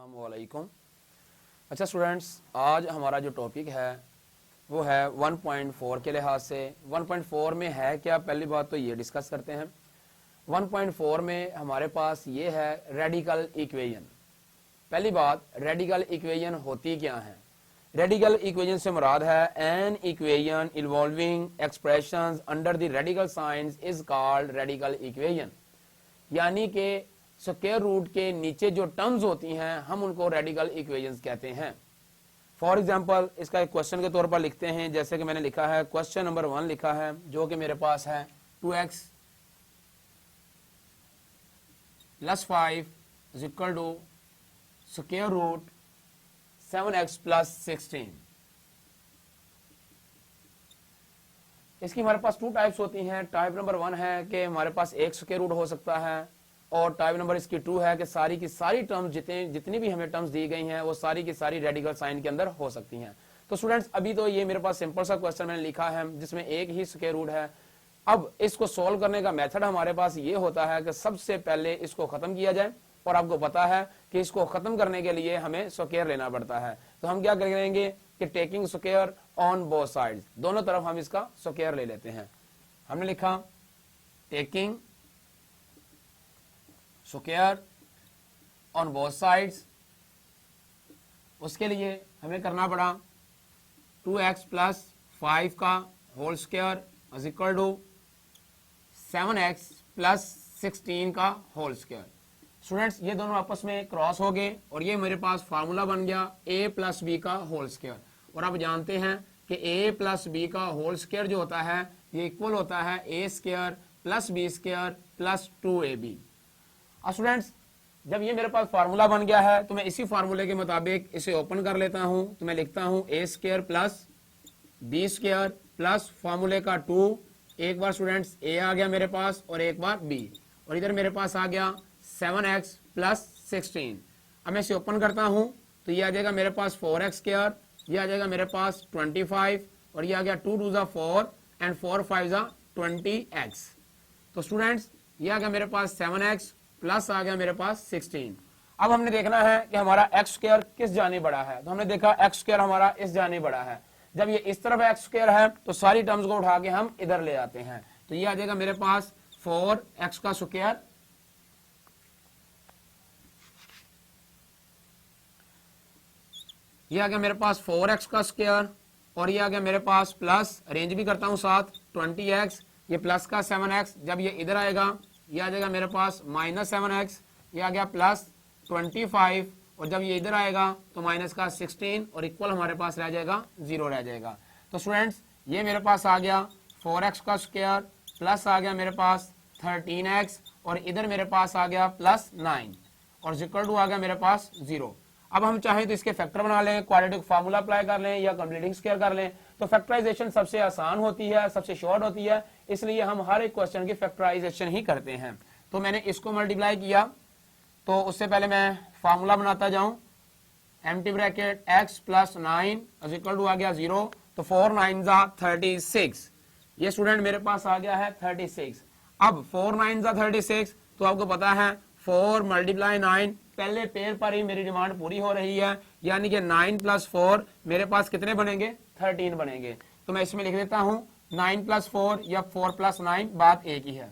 अस्सलामुअलैकुम। अच्छा स्टूडेंट्स, आज हमारा जो टॉपिक है वो है 1.4 के लिहाज से। 1.4 में है क्या, पहली बात तो ये डिस्कस करते हैं। 1.4 में हमारे पास ये है रेडिकल इक्वेशन। पहली बात, रेडिकल इक्वेशन होती क्या है? रेडिकल इक्वेशन से मुराद है an equation involving expressions under the radical science is called radical equation. यानी कि स्क्वायर रूट के नीचे जो टर्म्स होती हैं हम उनको रेडिकल इक्वेशंस कहते हैं। फॉर एग्जांपल इसका एक क्वेश्चन के तौर पर लिखते हैं, जैसे कि मैंने लिखा है क्वेश्चन नंबर 1 लिखा है, जो कि मेरे पास है 2x + 5 = स्क्वायर रूट 7x + 16। इसकी हमारे पास 2 टाइप्स होती हैं। टाइप नंबर 1 है कि हमारे पास एक स्क्वायर रूट हो सकता है, और टाइप नंबर इसकी 2 है कि सारी की सारी टर्म्स जितनी भी हमें टर्म्स दी गई हैं वो सारी की सारी रेडिकल साइन के अंदर हो सकती हैं। तो स्टूडेंट्स, अभी तो ये मेरे पास सिंपल सा क्वेश्चन मैंने लिखा है जिसमें एक ही स्क्वायर रूट है। अब इसको सॉल्व करने का मेथड हमारे पास ये होता है कि सबसे पहले इसको खत्म किया जाए, और आपको पता है कि इसको खत्म करने के लिए हमें स्क्वायर लेना पड़ता है। तो हम क्या करेंगे कि taking square on both sides, दोनों तरफ हम इसका स्क्वायर ले लेते हैं। हमने लिखा taking square on both sides. उसके लिए हमें करना पड़ा 2x + 5 का होल स्क्वायर = 7x + 16 का होल स्क्वायर। स्टूडेंट्स, ये दोनों आपस में क्रॉस हो गए और ये मेरे पास फार्मूला बन गया a + b का होल स्क्वायर। और आप जानते हैं कि a + b का होल स्क्वायर जो होता है ये इक्वल होता है a² + b² + 2ab। अब स्टूडेंट्स, जब ये मेरे पास फार्मूला बन गया है तो मैं इसी फार्मूले के मुताबिक इसे ओपन कर लेता हूं। तो मैं लिखता हूं a² + b² प्लस फार्मूले का 2। एक बार स्टूडेंट्स a आ गया मेरे पास और एक बार b, और इधर मेरे पास आ गया 7x + 16। अब मैं इसे ओपन करता हूं तो ये आ जाएगा मेरे पास 4x², ये आ जाएगा मेरे पास 25, और ये आ गया 2 × 4 एंड 4 × 5 = 20x। तो स्टूडेंट्स, ये आ गया मेरे पास 7x प्लस आ गया मेरे पास 16। अब हमने देखना है कि हमारा x² किस जाने बढ़ा है। तो हमने देखा x² हमारा इस जाने बढ़ा है। जब ये इस तरफ x² है तो सारी टर्म्स को उठा के हम इधर ले आते हैं। तो ये आ जाएगा मेरे पास 4x का स्क्वायर, ये आ गया मेरे पास 4x का स्क्वायर, और ये आ गया मेरे पास प्लस, अरेंज भी करता हूं साथ, 20x, ये प्लस का 7x, जब ये इधर आएगा ये आ जाएगा मेरे पास -7x, ये आ गया प्लस 25, और जब ये इधर आएगा तो माइनस का 16, और इक्वल हमारे पास रह जाएगा 0 रह जाएगा। तो स्टूडेंट्स, ये मेरे पास आ गया 4x का स्क्वायर प्लस आ गया मेरे पास 13x, और इधर मेरे पास आ गया +9, और = आ गया मेरे पास 0। अब हम चाहें तो इसके फैक्टर बना लें, क्वाड्रेटिक फार्मूला अप्लाई कर लें या कंप्लीटिंग स्क्वायर कर लें। तो फैक्टराइजेशन सबसे आसान होती है, सबसे शॉर्ट होती है, इसलिए हम हर एक क्वेश्चन की फैक्टराइजेशन ही करते हैं। तो मैंने इसको मल्टीप्लाई किया, तो उससे पहले मैं फार्मूला बनाता जाऊं। एम्प्टी ब्रैकेट x + 9 = आ गया 0, तो 4 × 9 = 36। ये स्टूडेंट मेरे पास आ गया है 36। अब 4 × 9 = 36, तो आपको पता है 4 × 9, पहले पेयर पर ही मेरी डिमांड पूरी हो रही है, यानी कि 9 + 4 मेरे पास कितने बनेंगे, 13 बनेंगे। तो मैं इसमें लिख देता हूं 9 + 4 या 4 + 9, बात एक ही है।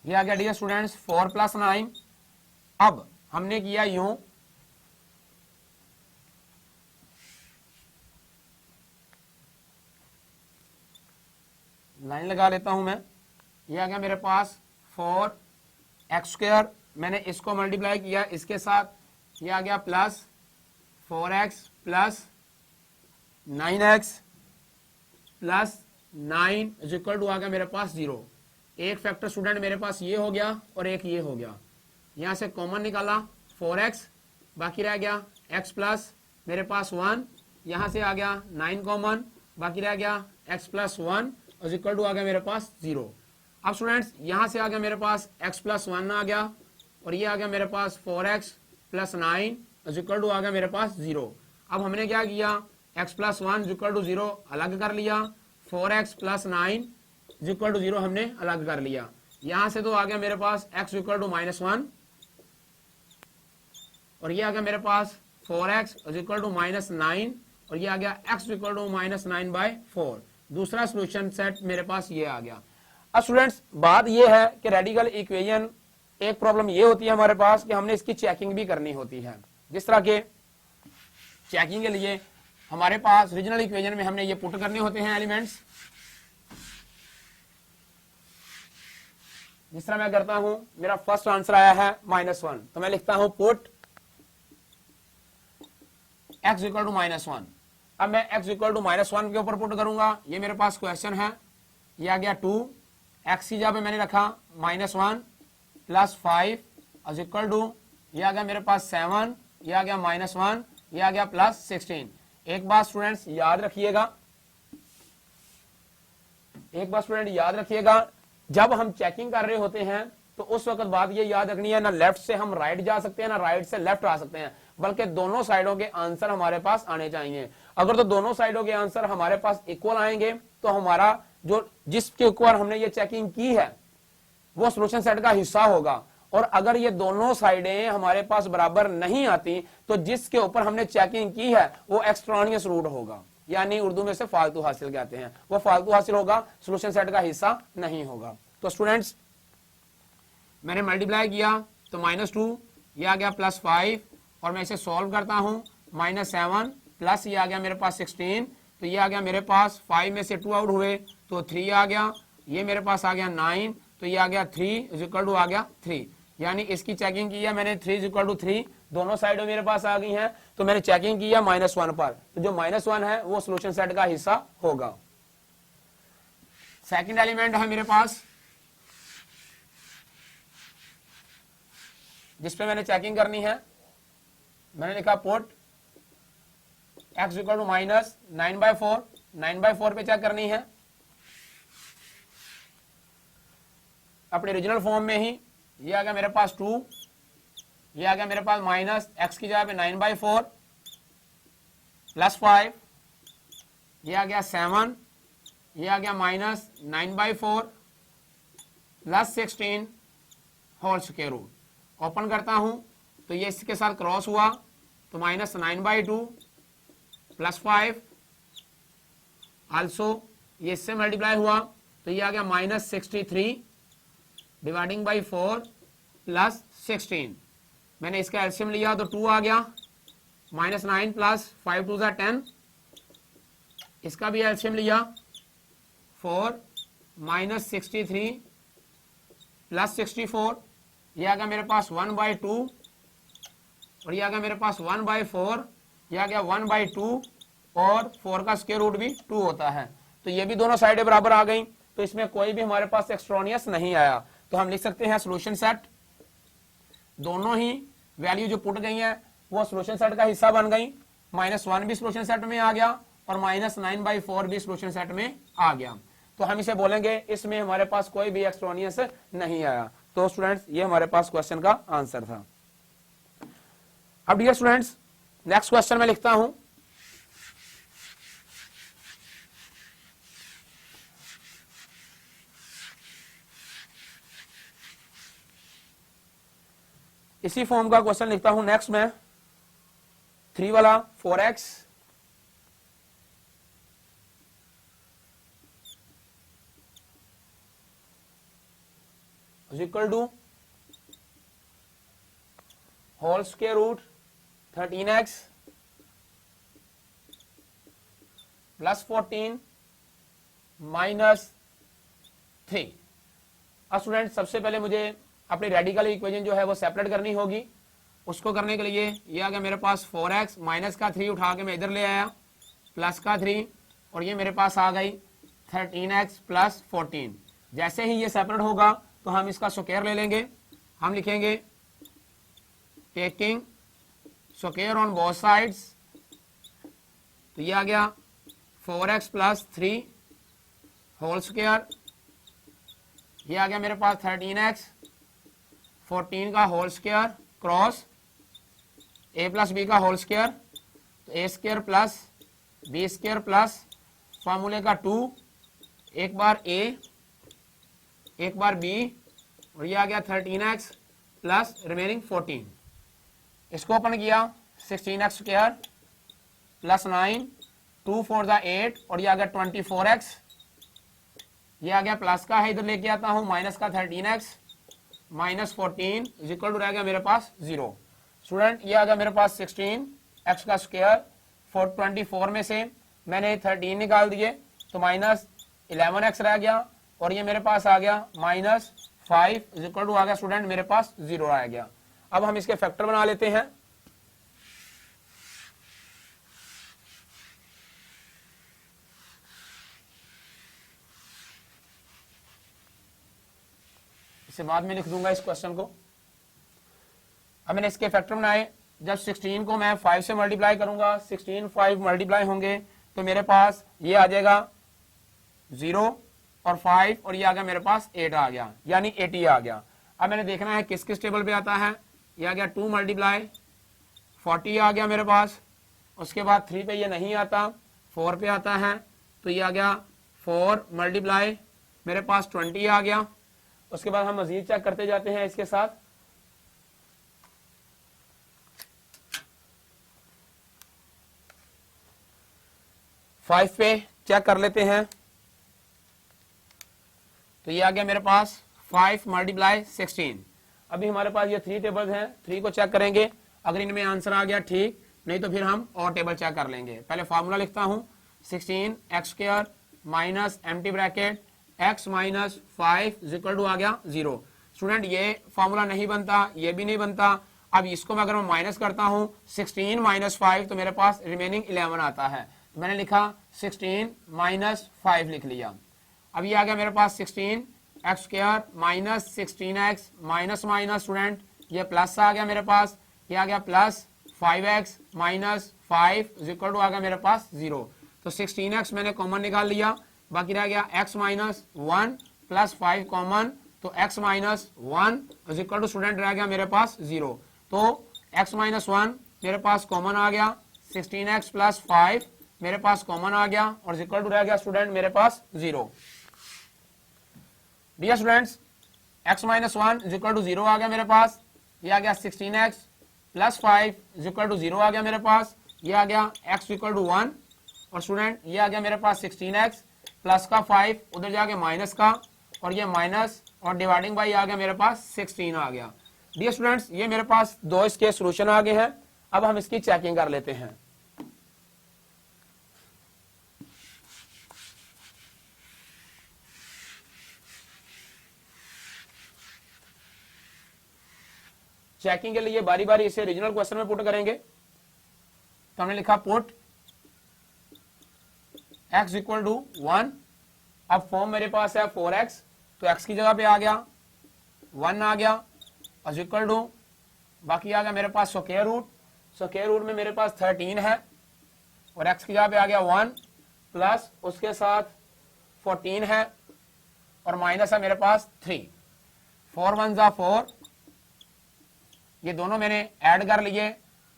ये आ गया डियर स्टूडेंट्स 4 + 9। अब हमने किया यूं, लाइन लगा लेता हूं मैं। ये आ गया मेरे पास 4x², मैंने इसको मल्टीप्लाई किया इसके साथ, ये आ गया प्लस 4x + 9x + 9 = आ गया मेरे पास 0। एक फैक्टर स्टूडेंट मेरे पास ये हो गया और एक ये हो गया, यहां से कॉमन निकाला 4x, बाकी रह गया x प्लस मेरे पास 1, यहां से आ गया 9 कॉमन, बाकी रह गया x + 1 = आ गया मेरे पास 0। अब स्टूडेंट्स, यहां से आ गया मेरे पास x + 1 आ गया, और ये आ गया मेरे पास 4x + 9 = आ गया मेरे पास 0। अब हमने क्या किया, x + 1 = 0 अलग कर लिया, 4x + 9 = 0 हमने अलग कर लिया। यहां से तो आ गया मेरे पास x इक्वल टू -1 और ये आ गया मेरे पास 4x इक्वल टू -9 और ये आ गया x इक्वल टू -9/4। दूसरा सोल्यूशन सेट मेरे पास ये आ गया। अब स्टूडेंट्स बात ये है कि रेडिकल इक्वेशन एक प्रॉब्लम ये होती है हमारे पास कि हमने इसकी चेकिंग भी करनी होती है। जिस तरह के चेकिंग के लिए हमारे पास रीजनल इक्वेशन में हमने ये पुट करने होते हैं एलिमेंट्स। जिस तरह मैं करता हूं, मेरा फर्स्ट आंसर आया है -1, तो मैं लिखता हूं पुट x इक्वल टू -1। अब मैं x इक्वल टू -1 के ऊपर पुट करूंगा। ये मेरे पास क्वेश्चन है, ये आ गया 2, x की जगह पे मैंने रखा -1 प्लस 5 इज इक्वल टू, ये आ गया मेरे पास 7, ये आ गया -1, ये आ गया प्लस 16। एक बात स्टूडेंट्स याद रखिएगा, जब हम चेकिंग कर रहे होते हैं तो उस वक्त बात ये याद रखनी है, ना लेफ्ट से हम राइट जा सकते हैं ना राइट से लेफ्ट आ सकते हैं, बल्कि दोनों साइडों के आंसर हमारे पास आने चाहिए। अगर तो दोनों साइडों के आंसर हमारे पास इक्वल आएंगे तो हमारा जो जिसके ऊपर हमने ये चेकिंग की है वो सॉल्यूशन सेट का हिस्सा होगा। और अगर ये दोनों साइडें हमारे पास बराबर नहीं आती तो जिसके ऊपर हमने चेकिंग की है वो एक्सट्रानियस रूट होगा, यानी उर्दू में से फालतू हासिल कहते हैं, वो फालतू हासिल होगा, सॉल्यूशन सेट का हिस्सा नहीं होगा। तो स्टूडेंट्स मैंने मल्टीप्लाई किया तो -2, ये आ गया +5 और मैं इसे सॉल्व करता हूं, -7 प्लस ये आ गया मेरे पास 16, तो ये आ गया मेरे पास 5 में से 2 आउट हुए तो 3 आ गया, ये मेरे पास आ गया 9, तो ये आ गया 3 इज इक्वल टू आ गया 3, यानी इसकी चेकिंग की है मैंने 3 इज इक्वल टू 3, दोनों साइडों मेरे पास आ गई हैं, तो मैंने चेकिंग की है -1 पर, तो जो -1 है वो सॉल्यूशन सेट का हिस्सा होगा। सेकंड एलिमेंट है मेरे पास जिसपे मैंने चेकिंग करनी है, मैंने लिखा पुट x इक्वल टू -9/4, 9/4 पे चेक करनी है अपने ओरिजिनल फॉर्म में ही। ये आ गया मेरे पास 2, ये आ गया मेरे पास माइनस x की जगह पे 9/4 प्लस 5, ये आ गया 7, ये आ गया -9/4 plus 16 whole square root. Open करता हूं तो ये इसके साथ क्रॉस हुआ तो -9/2 प्लस 5, आल्सो ये इससे मल्टीप्लाई हुआ तो ये आ गया -63 डिवाइडिंग बाई 4 प्लस 16। मैंने इसका एलसीएम लिया तो 2 आ गया, -9 प्लस 5 2 10, इसका भी एलसीएम लिया 4 -63 प्लस 64, ये आ गया मेरे पास 1/2 और ये आ गया मेरे पास 1/4, ये आ गया 1/2 और 4 का स्क्वायर रूट भी 2 होता है, तो ये भी दोनों साइडें बराबर आ गई, तो इसमें कोई भी हमारे पास एक्स्ट्रानियस नहीं आया। तो हम लिख सकते हैं सॉल्यूशन सेट, दोनों ही वैल्यू जो पुट गई है वो सॉल्यूशन सेट का हिस्सा बन गई, -1 भी सॉल्यूशन सेट में आ गया और -9/4 भी सॉल्यूशन सेट में आ गया। तो हम इसे बोलेंगे इसमें हमारे पास कोई भी एक्स्ट्रानियस नहीं आया। तो स्टूडेंट्स ये हमारे पास क्वेश्चन का आंसर था। अब डियर स्टूडेंट्स नेक्स्ट क्वेश्चन में लिखता हूं, इसी फॉर्म का क्वेश्चन लिखता हूं नेक्स्ट में 3 वाला 4x is equal to whole square root 13x plus 14 minus 3। अब स्टूडेंट सबसे पहले मुझे अपनी रेडिकल इक्वेशन जो है वो सेपरेट करनी होगी। उसको करने के लिए ये आ गया मेरे पास 4x, माइनस का 3 उठा के मैं इधर ले आया, प्लस का 3 और ये मेरे पास आ गई 13x प्लस 14। जैसे ही ये सेपरेट होगा तो हम इसका स्क्वायर ले लेंगे, हम लिखेंगे taking square on both sides, तो ये आ गया 4x प्लस 3 होल स्क्वायर, ये आ गया मेरे पास 13x 14 का whole square cross a plus b का होल स्क्वायर, तो a square plus b square plus फॉर्मूले का 2, एक बार a एक बार b और ये आ गया 13x प्लस रिमेनिंग 14। इसको ओपन किया 16x स्क्वायर प्लस 9, 2 4 ज़ा 8 और ये आ गया 24x। ये आ गया प्लस का है, इधर लेके आता हूं माइनस का 13x minus 14 is equal to रह गया मेरे पास 0। स्टूडेंट ये आ गया मेरे पास 16x का स्क्वायर 424 में से मैंने 13 निकाल दिए तो माइनस 11x रह गया और ये मेरे पास आ गया माइनस 5 इज इक्वल टू आ गया स्टूडेंट मेरे पास 0 आ गया। अब हम इसके फैक्टर बना लेते हैं। इसे बाद में लिख दूंगा इस क्वेश्चन को। अब मैंने इसके फैक्टर बनाए, जब 16 को मैं 5 से मल्टीप्लाई करूंगा 16 5 मल्टीप्लाई होंगे तो मेरे पास ये आ जाएगा 0 और 5 और ये आ गया मेरे पास 8 आ गया, यानी 80 आ गया। अब मैंने देखना है किस किस टेबल पे आता है। ये आ गया 2 मल्टीप्लाई 40 आ गया मेरे पास, उसके बाद 3 पे ये नहीं आता 4 पे आता है तो ये आ गया 4 मल्टीप्लाई मेरे पास 20 आ गया। उसके बाद हम मजीद चेक करते जाते हैं इसके साथ। फाइव पे चेक कर लेते हैं तो ये आ गया मेरे पास 5 मल्टीप्लाई 16। अभी हमारे पास ये 3 टेबल्स हैं, 3 को चेक करेंगे, अगर इनमें आंसर आ गया ठीक, नहीं तो फिर हम और टेबल चेक कर लेंगे। पहले फार्मूला लिखता हूं 16x square minus empty bracket x minus 5 is equal to आ गया 0। स्टूडेंट ये फार्मूला नहीं बनता, ये भी नहीं बनता। अब इसको मैं अगर मैं माइनस करता हूं 16 माइनस 5 तो मेरे पास रिमेनिंग 11 आता है, तो मैंने लिखा 16 माइनस 5 लिख लिया। अब ये आ गया मेरे पास 16x square minus 16x minus minus student ये प्लस आ गया मेरे पास, ये आ गया plus 5x minus 5 is equal to आ गया मेरे पास 0। तो 16x मैंने कॉमन निकाल लिया, बाकी रह गया x माइनस 1 प्लस 5 कॉमन, तो x minus 1 is equal to student रह गया मेरे पास 0। तो x माइनस 1 मेरे पास कॉमन आ गया, 16x प्लस 5 मेरे पास कॉमन आ गया और इक्वल टू रह गया स्टूडेंट मेरे पास 0। Dear students x minus 1 is equal to 0 आ गया मेरे पास, ये आ गया 16x plus 5 is equal to 0 आ गया मेरे पास, ये आ गया x इक्वल टू 1 और स्टूडेंट ये आ गया मेरे पास 16x प्लस का 5 उधर जाके माइनस का और ये माइनस और डिवाइडिंग बाई आ गया मेरे पास 16 आ गया। डियर स्टूडेंट्स ये मेरे पास 2 इसके सॉल्यूशन आ गए हैं। अब हम इसकी चेकिंग कर लेते हैं। चेकिंग के लिए बारी बारी इसे रीजनल क्वेश्चन में पुट करेंगे। तो हमने लिखा पुट x इक्वल टू 1। अब फॉर्म मेरे पास है 4x, तो x की जगह पे आ गया 1 आ गया और इक्वल टू बाकी आ गया मेरे पास स्क्वायर रूट। स्क्वायर रूट में मेरे पास 13 है और x की जगह पे आ गया 1 प्लस उसके साथ 14 है और माइनस है मेरे पास 3। 4 1 जा 4, ये दोनों मैंने ऐड कर लिए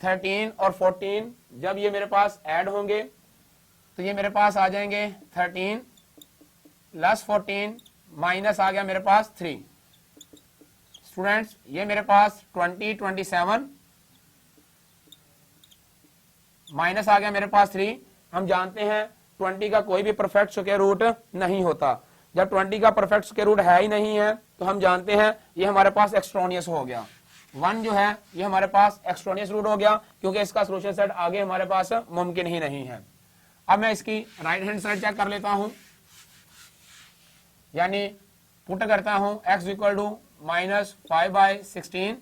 13 और 14। जब ये मेरे पास ऐड होंगे तो ये मेरे पास आ जाएंगे 13 प्लस 14 माइनस आ गया मेरे पास 3। स्टूडेंट्स ये मेरे पास 20 27 माइनस आ गया मेरे पास 3। हम जानते हैं 20 का कोई भी परफेक्ट स्क्वायर रूट नहीं होता। जब 20 का परफेक्ट स्क्वायर रूट है ही नहीं है तो हम जानते हैं ये हमारे पास एक्सट्रोनियस हो गया। 1 जो है ये हमारे पास एक्सट्रोनियस रूट हो गया क्योंकि इसका सोल्यूशन सेट आगे हमारे पास मुमकिन ही नहीं है। अब मैं इसकी राइट हैंड साइड चेक कर लेता हूं, यानी पुट करता हूं x इक्वल टू माइनस 5/16।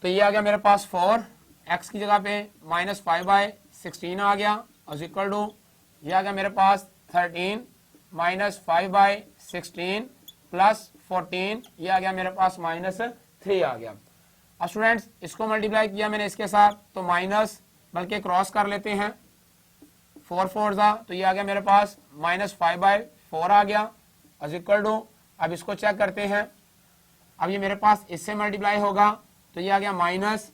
तो ये आ गया मेरे पास 4, x की जगह पे माइनस 5/16 आ गया और इक्वल टू ये आ गया मेरे पास 13 माइनस 5/16 प्लस 14, ये आ गया मेरे पास माइनस 3 आ गया। अब स्टूडेंट्स इसको मल्टीप्लाई किया मैंने इसके साथ तो माइनस बल्कि क्रॉस कर लेते हैं 4 4 था, तो ये आ गया मेरे पास माइनस 5/4 आ गया और इक्वल टू अब इसको चेक करते हैं। अब ये मेरे पास इससे मल्टीप्लाई होगा तो ये आ गया माइनस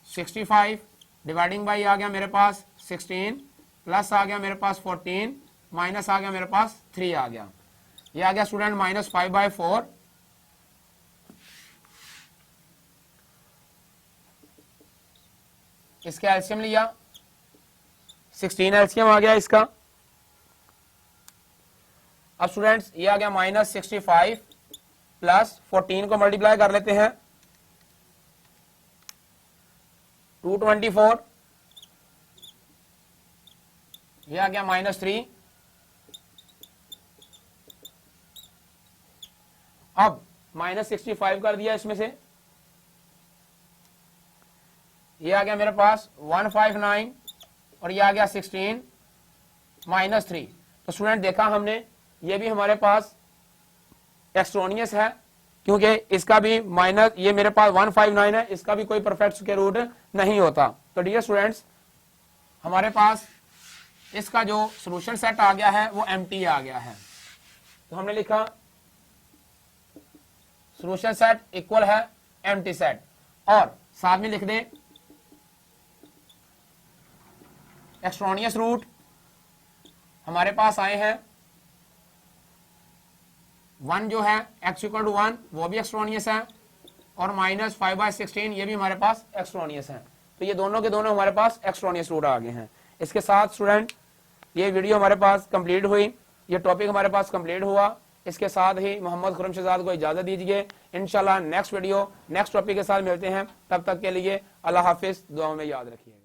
65 डिवाइडिंग बाई आ गया मेरे पास 16 प्लस आ गया मेरे पास 14 माइनस आ गया मेरे पास 3 आ गया। ये आ गया स्टूडेंट माइनस 5/4 इसका एलसीएम लिया, 16 एलसीएम आ गया इसका। अब स्टूडेंट्स ये आ गया -65 प्लस 14 को मल्टीप्लाई कर लेते हैं, 224, ये आ गया -3। अब -65 कर दिया इसमें से, ये आ गया मेरे पास 159 और ये आ गया 16 -3। तो स्टूडेंट देखा हमने, ये भी हमारे पास एक्सट्रोनियस है क्योंकि इसका भी माइनस, ये मेरे पास 159 है, इसका भी कोई परफेक्ट स्क्वायर रूट नहीं होता। तो डियर स्टूडेंट्स हमारे पास इसका जो सॉल्यूशन सेट आ गया है वो एम्प्टी आ गया है। तो हमने लिखा सॉल्यूशन सेट इक्वल है एम्प्टी सेट, और साथ में लिख दें एक्सट्रोनियस रूट हमारे पास आए हैं, 1 जो है x = 1 वो भी एक्सट्रोनियस है, और -5/16 ये भी हमारे पास एक्सट्रोनियस है। तो ये दोनों के दोनों हमारे पास एक्सट्रोनियस रूट आ गए हैं। इसके साथ स्टूडेंट ये वीडियो हमारे पास कंप्लीट हुई, ये टॉपिक हमारे पास कंप्लीट हुआ। इसके साथ ही मोहम्मद खुर्रम शहजाद को इजाजत दीजिए। इंशाल्लाह नेक्स्ट वीडियो नेक्स्ट टॉपिक के साथ मिलते हैं, तब तक के लिए अल्लाह हाफिज, दुआ में याद रखिए।